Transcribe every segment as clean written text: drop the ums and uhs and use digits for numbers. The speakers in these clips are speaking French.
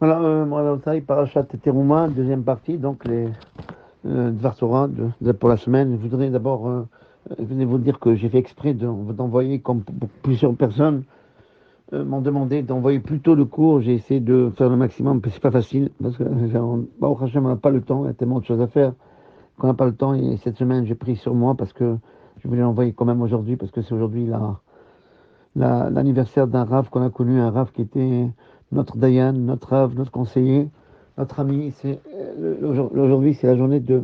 Voilà, Morazaï, Parashat Teruma, deuxième partie, donc les Dvar Torah pour la semaine. Je voudrais d'abord je voulais vous dire que j'ai fait exprès d'envoyer, comme pour plusieurs personnes m'ont demandé d'envoyer plus tôt le cours. J'ai essayé de faire le maximum, mais c'est pas facile, parce que Baruch Hashem, on n'a pas le temps, il y a tellement de choses à faire qu'on n'a pas le temps. Et cette semaine, j'ai pris sur moi parce que je voulais l'envoyer quand même aujourd'hui, parce que c'est aujourd'hui l'anniversaire d'un Rav qu'on a connu, un Rav qui était notre Dayan, notre Rav, notre conseiller, notre ami. Aujourd'hui, c'est la journée de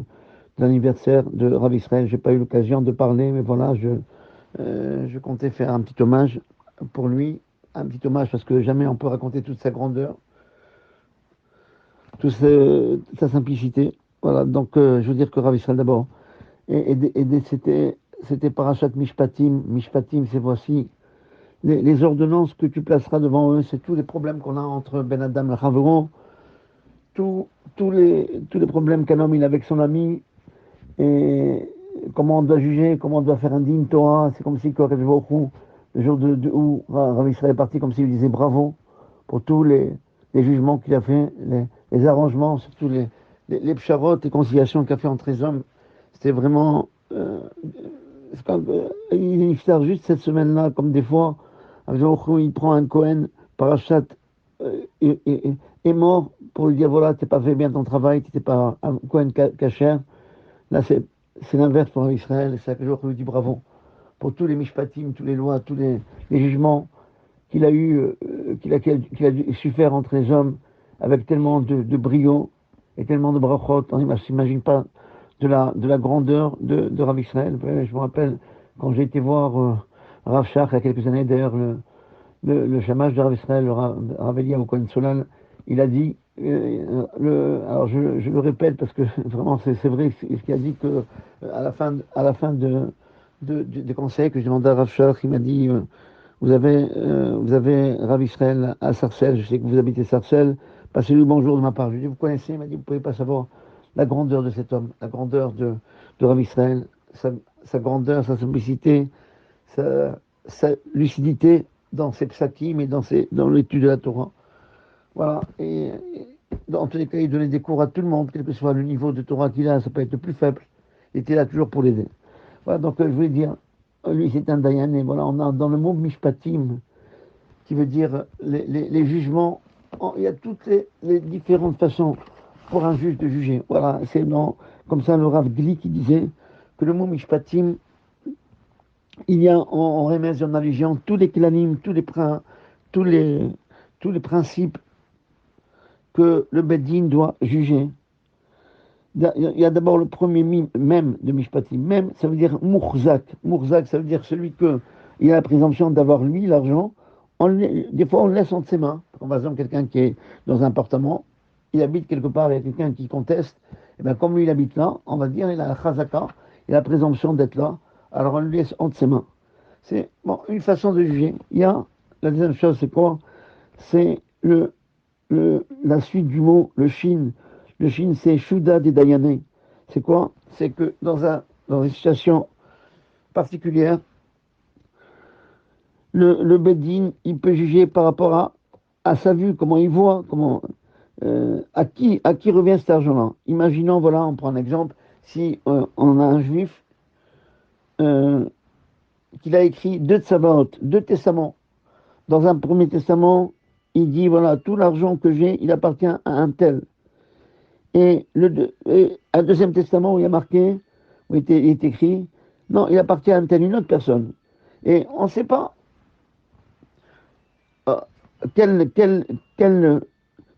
l'anniversaire de Rav Israël. J'ai pas eu l'occasion de parler, mais voilà, je comptais faire un petit hommage pour lui, un petit hommage parce que jamais on peut raconter toute sa grandeur, toute sa simplicité. Voilà, donc je veux dire que Rav Israël d'abord. C'était Parashat Mishpatim. Mishpatim, c'est voici les ordonnances que tu placeras devant eux, c'est tous les problèmes qu'on a entre Ben Adam et Chavron, tous les problèmes qu'un homme il a avec son ami, et comment on doit juger, comment on doit faire un digne Torah. C'est comme si Kodesh Baruch Hu, le jour où Rav Israël est parti, comme s'il disait bravo pour tous les jugements qu'il a fait, les arrangements, surtout les psharot, les conciliations qu'il a fait entre les hommes. C'était vraiment il faire juste cette semaine-là, comme des fois, il prend un Cohen, Parachat, est mort pour lui dire voilà, t'es pas fait bien ton travail, t'étais pas un Cohen cachère. Là, c'est l'inverse pour Israël. C'est que je lui dis bravo pour tous les mishpatim, toutes les lois, tous les jugements qu'il a eu, qu'il a su faire entre les hommes avec tellement de brio et tellement de brachot. On ne s'imagine pas de la grandeur de Rav Israël. Je me rappelle quand j'ai été voir Rav Shach il y a quelques années, d'ailleurs, le chamash de Rav Israël, le Rav Elia au Kohen Solal, il a dit, alors je le répète parce que vraiment c'est vrai ce qu'il a dit que à la fin des conseils que je demandais à Rav Shach, il m'a dit vous avez Rav Israël à Sarcelles, je sais que vous habitez Sarcelles, passez-lui le bonjour de ma part. Je lui ai dit, vous connaissez? Il m'a dit, vous ne pouvez pas savoir la grandeur de cet homme, la grandeur de Rav Israël, sa grandeur, sa simplicité, sa lucidité dans ses psakim et dans l'étude de la Torah. Voilà. Dans tous les cas, il donnait des cours à tout le monde, quel que soit le niveau de Torah qu'il a, ça peut être le plus faible. Il était là toujours pour l'aider. Voilà, donc je voulais dire, lui c'est un Dayan, et voilà, on a dans le mot Mishpatim, qui veut dire les jugements. Il y a toutes les différentes façons pour un juge de juger. Voilà, comme ça le Rav Gli qui disait que le mot Mishpatim, il y a en Remez, en allégeant tous les klanim, tous les, tous les principes que le Beddin doit juger. Il y a d'abord le premier même de Mishpatim. Même, ça veut dire Mourzak. Mourzak, ça veut dire celui il a la présomption d'avoir lui l'argent. Des fois, on le laisse entre ses mains. Par exemple, quelqu'un qui est dans un appartement, il habite quelque part, il y a quelqu'un qui conteste. Et bien, comme lui, il habite là, on va dire, il a la chazaka, il a la présomption d'être là. Alors, on le laisse entre ses mains. C'est bon, une façon de juger. Il y a la deuxième chose, c'est quoi? C'est la suite du mot, le shin. Le shin, c'est Shuda des Dayané. C'est quoi? C'est que dans une situation particulière, le Beddin, il peut juger par rapport à sa vue, comment il voit, à qui revient cet argent-là. Imaginons, voilà, on prend un exemple, si on a un juif euh, qu'il a écrit deux tsavaot, deux testaments. Dans un premier testament, il dit, voilà, tout l'argent que j'ai, il appartient à un tel. Et un deuxième testament où il y a marqué, où il est écrit, non, il appartient à une autre personne. Et on ne sait pas euh, quel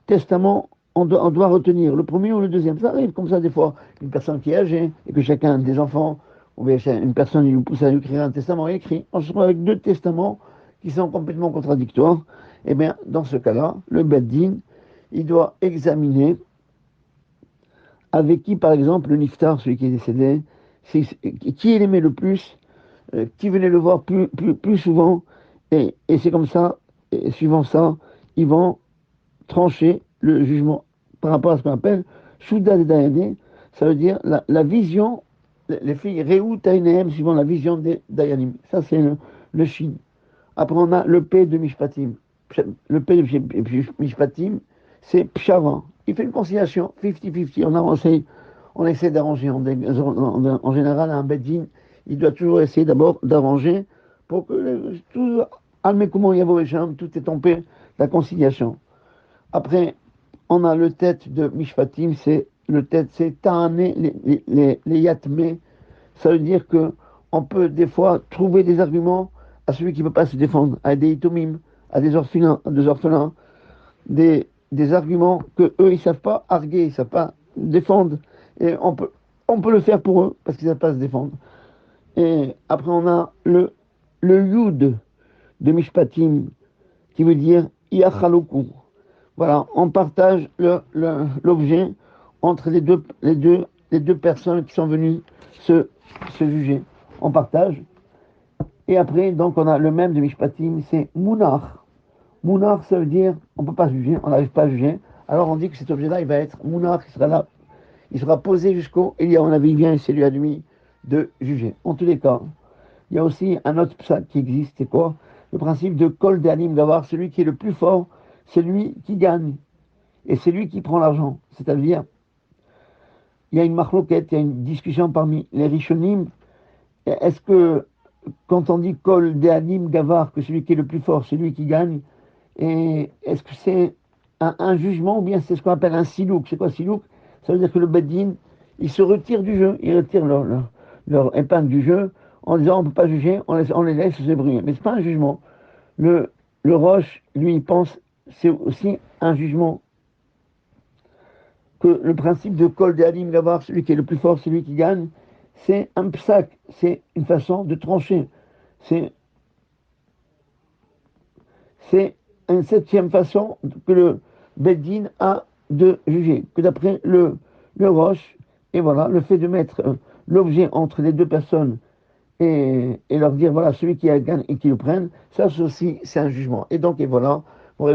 testament on doit retenir, le premier ou le deuxième. Ça arrive comme ça des fois. Une personne qui est âgée et que chacun des enfants, ou bien une personne lui pousse à écrire un testament, il écrit. On se retrouve avec deux testaments qui sont complètement contradictoires. Et bien, dans ce cas-là, le Beddin, il doit examiner avec qui, par exemple, le niftar, celui qui est décédé, qui il aimait le plus, qui venait le voir plus souvent, et c'est comme ça, et suivant ça, ils vont trancher le jugement par rapport à ce qu'on appelle Shuda de Dayané, ça veut dire la vision, les filles Réou Taïnehem, suivant la vision des Dayanim. Ça, c'est le Shin. Après, on a le P de Mishpatim. Le P de Mishpatim, c'est pshara. Il fait une conciliation, 50-50. On essaie d'arranger. En général, un beddin, il doit toujours essayer d'abord d'arranger pour que tout, comment il y a tout est en paix, la conciliation. Après, on a le tête de Mishpatim, c'est Ta'ane, les Yatme. Ça veut dire que on peut des fois trouver des arguments à celui qui ne peut pas se défendre, à des itomim, à des orphelins, des arguments que eux ils savent pas arguer, ils savent pas défendre, et on peut le faire pour eux parce qu'ils savent pas se défendre. Et après on a le yud de Mishpatim qui veut dire Yachaloku. Voilà, on partage l'objet entre les deux personnes qui sont venues se juger. On partage. Et après, donc, on a le même de Mishpatim, c'est Mounar. Mounar, ça veut dire, on ne peut pas juger, on n'arrive pas à juger. Alors on dit que cet objet-là, il va être Mounar, qui sera là, il sera posé jusqu'au Elia, on avait vient et c'est lui à lui de juger. En tous les cas, il y a aussi un autre psal qui existe, c'est quoi? Le principe de Kol de Anim Gavar, celui qui est le plus fort, c'est lui qui gagne. Et c'est lui qui prend l'argent. C'est-à-dire, il y a une marloquette, il y a une discussion parmi les Rishonim. Est-ce que, quand on dit Kol de Anim Gavar, que celui qui est le plus fort, c'est lui qui gagne, et est-ce que c'est un jugement ou bien c'est ce qu'on appelle un silouk? C'est quoi silouk? Ça veut dire que le Beddin, il se retire du jeu, il retire leur épingle du jeu en disant on ne peut pas juger, on les laisse se débrouiller. Mais ce n'est pas un jugement. Le Roche, lui, il pense c'est aussi un jugement que le principe de Kol de Alim Gavar, celui qui est le plus fort, celui qui gagne, c'est un psak, c'est une façon de trancher. C'est une septième façon que le Beddin a de juger, que d'après le Roche, et voilà, le fait de mettre l'objet entre les deux personnes et leur dire, voilà, celui qui a gagné et qui le prenne, ça aussi, c'est un jugement. Et donc, et voilà, pour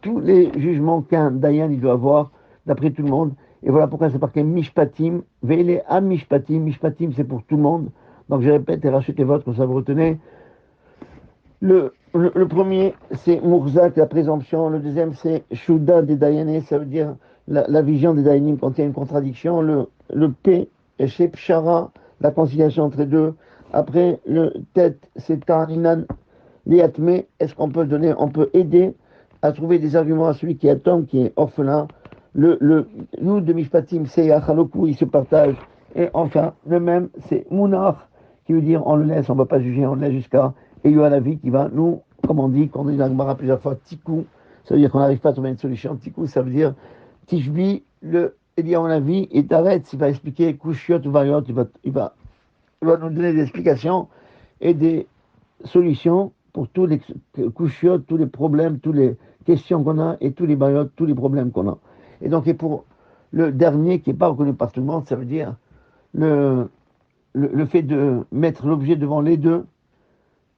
tous les jugements qu'un Dayan, il doit avoir, d'après tout le monde, et voilà pourquoi c'est marqué Mishpatim, Ve'ele à Mishpatim, Mishpatim, c'est pour tout le monde. Donc, je répète, et rachetez votre, comme ça vous retenez. Le premier, c'est Mourzak, la présomption. Le deuxième, c'est Shuda des Dayané, ça veut dire la vision des Dayanim quand il y a une contradiction. Le P, et chez Pshara, la conciliation entre les deux. Après, le tête, c'est Tarinan, Liatme. Est-ce qu'on peut donner, on peut aider à trouver des arguments à celui qui attend, qui est orphelin. Nous de Mishpatim, c'est Yachaloku, il se partage. Et enfin, le même, c'est Mounar, qui veut dire on le laisse, on ne va pas juger, on le laisse jusqu'à. Et il y a la vie qui va, nous, comme on dit, qu'on dit dans l'Agmara plusieurs fois, tikou, ça veut dire qu'on n'arrive pas à trouver une solution. Tikou, ça veut dire, tishbi, il y a la vie, et t'arrêtes, il va expliquer, kushiot ou variot, il va nous donner des explications et des solutions pour tous les kushiot, tous les problèmes, toutes les questions qu'on a, et tous les variot, tous les problèmes qu'on a. Et donc, et pour le dernier, qui n'est pas reconnu par tout le monde, ça veut dire le fait de mettre l'objet devant les deux,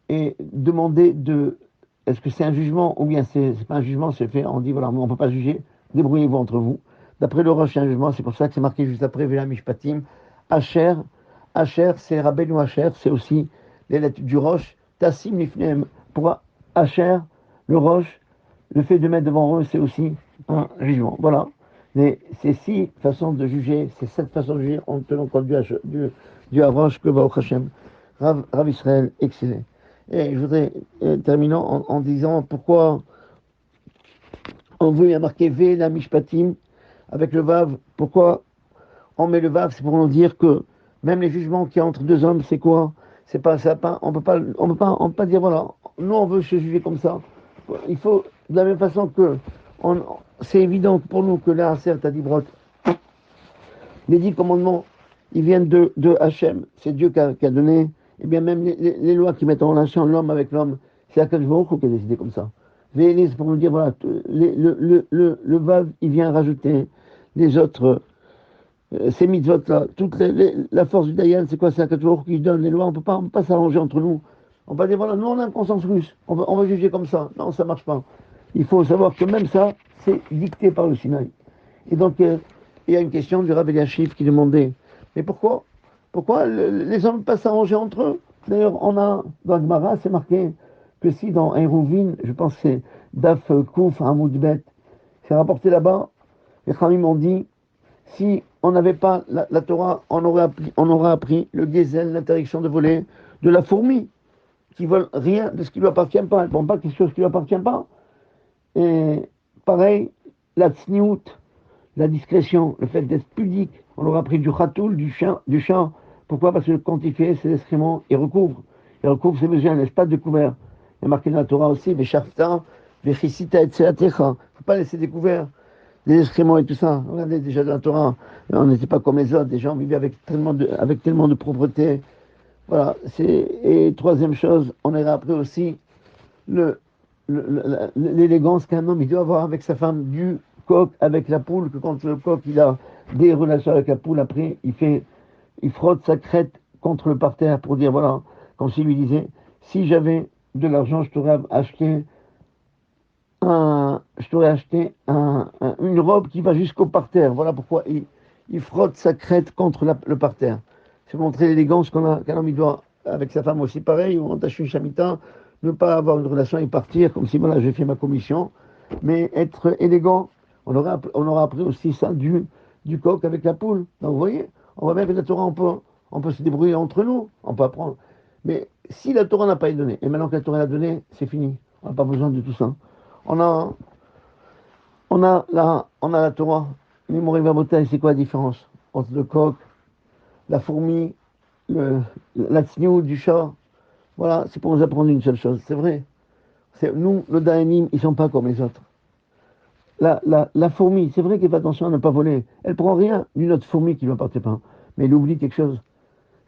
et demander est-ce que c'est un jugement ou bien c'est pas un jugement, c'est fait, on dit voilà, on ne peut pas juger, débrouillez-vous entre vous. D'après le Roche, c'est un jugement, c'est pour ça que c'est marqué juste après Vela Mishpatim. Asher, c'est Rabbeinu Asher, c'est aussi les lettres du Roche. Tassim Lifnem, pour Asher, le Roche, le fait de mettre devant eux, c'est aussi un jugement. Voilà. C'est 6 façons de juger, c'est 7 façons de juger en tenant compte du Roche que va au Hachem. Rav Israël, excellent. Et je voudrais terminer en disant pourquoi on veut marquer V, la Mishpatim, avec le Vav. Pourquoi on met le Vav? C'est pour nous dire que même les jugements qu'il y a entre deux hommes, c'est quoi? C'est pas ça. On peut pas dire voilà, nous on veut se juger comme ça. Il faut, de la même façon que c'est évident pour nous que là, certes, à Dibrot, les 10 commandements, ils viennent de Hachem. C'est Dieu qui a donné. Et bien même les lois qui mettent en relation l'homme avec l'homme, c'est Akadosh Baruch Hu qui a décidé comme ça. Vélis, pour nous dire, voilà, le Vav, il vient rajouter les autres, ces mitzvot-là. La force du Dayan, c'est quoi? C'est Akadosh Baruch Hu qui donne les lois. On peut pas s'arranger entre nous. On va dire, voilà, nous on a un consensus. On va juger comme ça. Non, ça marche pas. Il faut savoir que même ça, c'est dicté par le Sinaï. Et donc, il y a une question du Rav Eliashib qui demandait, mais pourquoi les hommes ne peuvent pas s'arranger entre eux? D'ailleurs, on a, dans Gemara, c'est marqué que si dans Hérouvin, je pense que c'est Daf Kouf, Hamoud Bet, C'est rapporté là-bas, les Khamim m'ont dit, si on n'avait pas la Torah, on aurait appris le Gezel, l'interdiction de voler, de la fourmi, qui vole rien de ce qui lui appartient pas. Elle ne prend pas quelque chose qui lui appartient pas. Et pareil, la tsniout, la discrétion, le fait d'être pudique, on aura appris du khatoul, du chat. Pourquoi? Parce que quand il fait ses excréments, il recouvre ses besoins, il ne laisse pas de couvert. Il y a marqué dans la Torah aussi, Veshafta, Vechisita et Tseatecha. Il ne faut pas laisser découvert des excréments et tout ça. Regardez déjà dans la Torah, on n'était pas comme les autres, des gens vivaient avec tellement de propreté. Voilà, et troisième chose, on aurait appris aussi l'élégance qu'un homme il doit avoir avec sa femme, du coq avec la poule, que quand le coq il a des relations avec la poule, après il frotte sa crête contre le parterre pour dire voilà, comme s'il lui disait, si j'avais de l'argent, je t'aurais acheté une robe qui va jusqu'au parterre. Voilà pourquoi il frotte sa crête contre le parterre. C'est montrer l'élégance qu'un homme il doit, avec sa femme aussi pareil, ou entacher une chamita, ne pas avoir une relation et partir comme si voilà, j'ai fait ma commission, mais être élégant. On aura appris aussi ça du coq avec la poule. Donc vous voyez, on voit bien que la Torah, on peut se débrouiller entre nous, on peut apprendre. Mais si la Torah n'a pas été donnée, et maintenant que la Torah l'a donnée, c'est fini. On n'a pas besoin de tout ça. On a, on a la Torah. L'Imorim Vabotai, c'est quoi la différence entre le coq, la fourmi, la tsniou du chat? Voilà, c'est pour nous apprendre une seule chose, c'est vrai. Nous, le Dayanim, ils ne sont pas comme les autres. La fourmi, c'est vrai qu'elle fait attention à ne pas voler. Elle prend rien d'une autre fourmi qui ne lui appartient pas. Mais elle oublie quelque chose.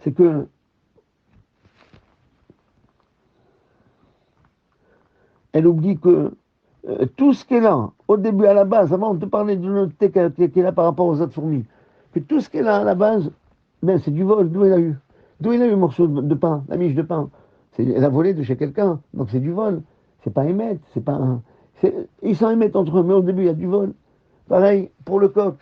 C'est que elle oublie que tout ce qu'elle a, au début, à la base, avant de parler de l'honnêteté qu'elle a par rapport aux autres fourmis, que tout ce qu'elle a à la base, ben, c'est du vol. D'où elle a eu? D'où elle a eu le morceau de pain, la miche de pain? Elle a volé de chez quelqu'un, donc c'est du vol. C'est pas émettre, c'est pas un. Ils s'en émettent entre eux, mais au début, il y a du vol. Pareil pour le coq.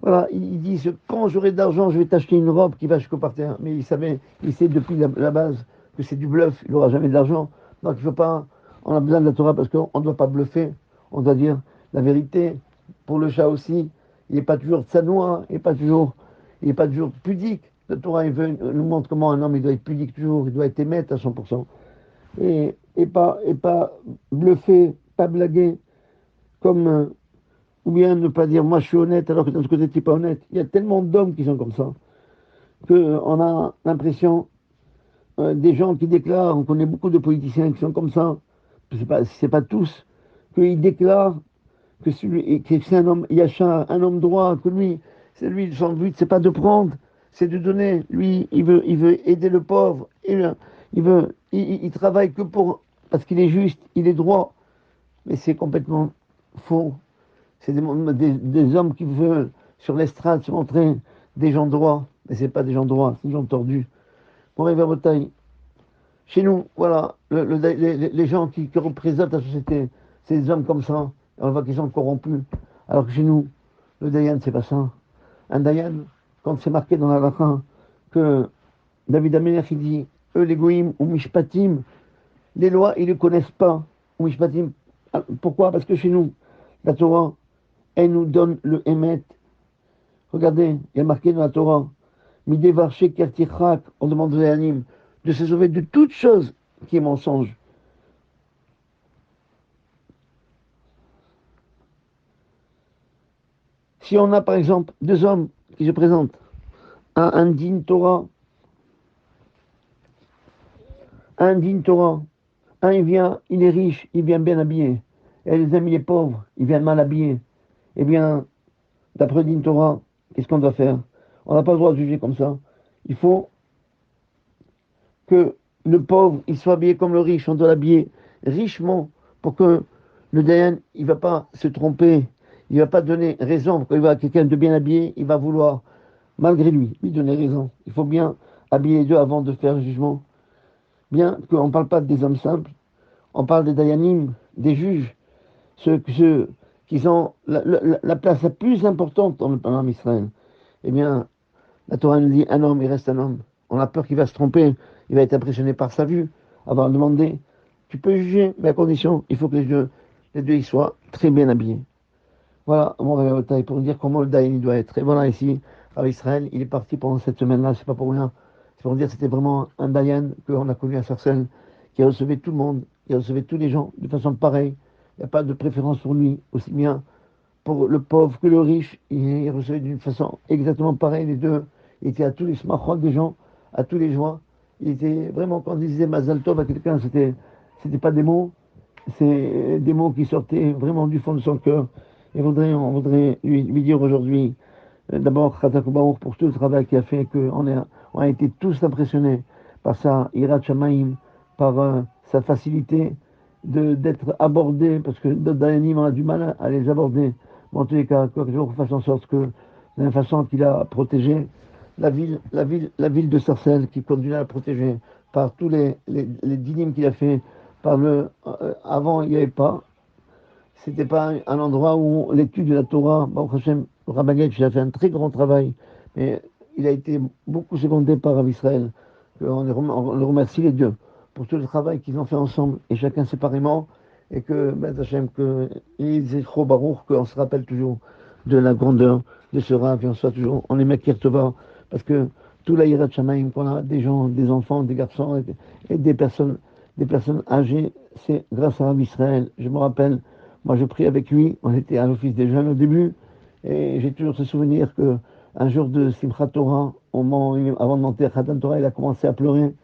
Voilà, ils disent quand j'aurai de l'argent, je vais t'acheter une robe qui va jusqu'au parterre. Mais il sait depuis la base que c'est du bluff, il n'aura jamais de l'argent. Donc il faut pas, on a besoin de la Torah parce qu'on ne doit pas bluffer, on doit dire la vérité. Pour le chat aussi, il n'est pas toujours tsanoua, il n'est pas toujours pudique. La Torah nous montre comment un homme il doit être pudique toujours, il doit être émettre à 100%. Et pas bluffer, pas blaguer, comme. Ou bien ne pas dire moi je suis honnête alors que d'un autre côté tu n'es pas honnête. Il y a tellement d'hommes qui sont comme ça qu'on a l'impression des gens qui déclarent, on connaît beaucoup de politiciens qui sont comme ça, c'est pas tous, qu'ils déclarent que c'est un homme Yachar, un homme droit, que lui, son but c'est pas de prendre, c'est de donner. Lui, il veut aider le pauvre, il travaille que parce qu'il est juste, il est droit, mais c'est complètement faux. C'est des hommes qui veulent, sur l'estrade, se montrer des gens droits. Mais ce n'est pas des gens droits, c'est des gens tordus. Pour arriver à Bretagne, chez nous, voilà, les gens qui représentent la société, c'est des hommes comme ça. On voit qu'ils sont corrompus. Alors que chez nous, le Dayan, c'est pas ça. Un Dayan, quand c'est marqué dans la Lacha que David Amelech, il dit eux, les Goïm ou Mishpatim, les lois, ils ne connaissent pas. Ou Mishpatim. Pourquoi? Parce que chez nous, la Torah, elle nous donne le Emet. Regardez, il y a marqué dans la Torah, Midevarché Kertichak, on demande aux Dayanim de se sauver de toute chose qui est mensonge. Si on a par exemple deux hommes qui se présentent à un din Torah, un il vient, il est riche, il vient bien habillé, et les amis, il est pauvre, il vient mal habillé. Eh bien, d'après din Torah, qu'est-ce qu'on doit faire? On n'a pas le droit de juger comme ça. Il faut que le pauvre, il soit habillé comme le riche, on doit l'habiller richement pour que le Dayan, il ne va pas se tromper, il ne va pas donner raison. Quand il voit quelqu'un de bien habillé, il va vouloir, malgré lui donner raison. Il faut bien habiller les deux avant de faire le jugement. Bien qu'on ne parle pas des hommes simples, on parle des Dayanim, des juges, ceux qui ont la place la plus importante dans le peuple d'Israël. Eh bien, la Torah nous dit un homme, il reste un homme. On a peur qu'il va se tromper, il va être impressionné par sa vue, avoir demandé. Tu peux juger, mais à condition, il faut que les deux ils soient très bien habillés. Voilà, mon réveil au taille pour dire comment le Daïn doit être. Et voilà, ici, à Israël, il est parti pendant cette semaine-là, c'est pas pour rien. C'est pour dire que c'était vraiment un Dayan qu'on a connu à Sarcelles, qui recevait tout le monde, qui recevait tous les gens de façon pareille. Il n'y a pas de préférence pour lui, aussi bien pour le pauvre que le riche. Il recevait d'une façon exactement pareille les deux. Il était à tous les smachot des gens, à tous les joies. Il était vraiment, quand il disait Mazal Tov à quelqu'un, c'était pas des mots, c'est des mots qui sortaient vraiment du fond de son cœur. Et on voudrait lui dire aujourd'hui, d'abord, Khatak Baruch pour tout le travail qu'il a fait, on a été tous impressionnés par sa Hirat Shamaim, par sa facilité d'être abordé, parce que d'autres Dayanim, on a du mal à les aborder. Mais en tous les cas, quoi que je fasse en sorte que, de la même façon qu'il a protégé la ville de Sarcelles, qui continue à la protéger par tous les dynimes qu'il a fait, avant, il n'y avait pas. C'était pas un endroit où l'étude de la Torah, Baruch Hashem, Rabbaget, il a fait un très grand travail, mais il a été beaucoup secondé par Rav Israël. On le remercie les deux pour tout le travail qu'ils ont fait ensemble et chacun séparément, et que, ben, Hashem, que Zechro Baruch, qu'on se rappelle toujours de la grandeur de ce Rav, et on soit toujours, on est Makir Tova, parce que tout la Yirat Shamaim, qu'on a des gens, des enfants, des garçons et des personnes âgées, c'est grâce à Rav Israël. Je me rappelle, moi, je prie avec lui. On était à l'office des jeunes au début. Et j'ai toujours ce souvenir que un jour de Simchat Torah, avant de monter à Khatan Torah, il a commencé à pleurer.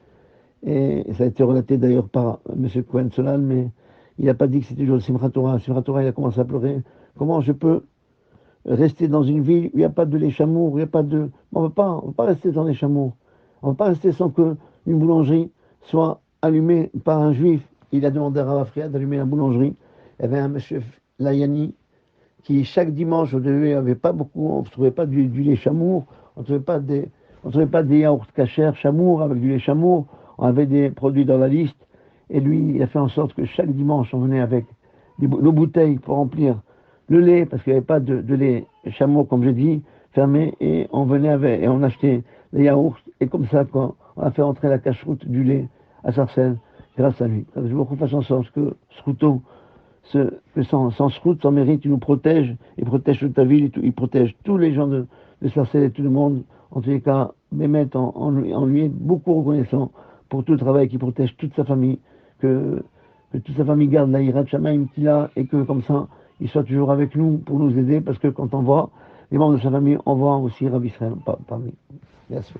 Et ça a été relaté d'ailleurs par M. Cohen Solal, mais il n'a pas dit que c'était le jour de Simchat Torah. Simchat Torah, il a commencé à pleurer. Comment je peux rester dans une ville où il n'y a pas de lait chamour, où il n'y a pas de... On va pas rester dans les chamours. On ne va pas rester sans que une boulangerie soit allumée par un juif. Il a demandé à Rav Afria d'allumer la boulangerie. Il y avait un monsieur Layani qui, chaque dimanche, au début, avait pas beaucoup, on ne trouvait pas du lait chamour, on ne trouvait pas des yaourts cachers chamour avec du lait chamour, on avait des produits dans la liste. Et lui, il a fait en sorte que chaque dimanche, on venait avec nos bouteilles pour remplir le lait, parce qu'il n'y avait pas de lait chameau, comme je dis, fermé, et on venait avec, et on achetait les yaourts, et comme ça, quoi, on a fait entrer la cache-route du lait à Sarcelles, grâce à lui. Je vous fasse en sorte que ce couteau, que sans scroute, sans mérite, il nous protège, il protège toute ta ville, il protège tous les gens de Sarcelles et tout le monde. En tous les cas, Mehmet, en lui est beaucoup reconnaissant pour tout le travail qui protège toute sa famille, que toute sa famille garde la Hirat Shamaim qu'il a, et que comme ça, il soit toujours avec nous pour nous aider, parce que quand on voit les membres de sa famille, on voit aussi Rav Israël parmi. Bien sûr.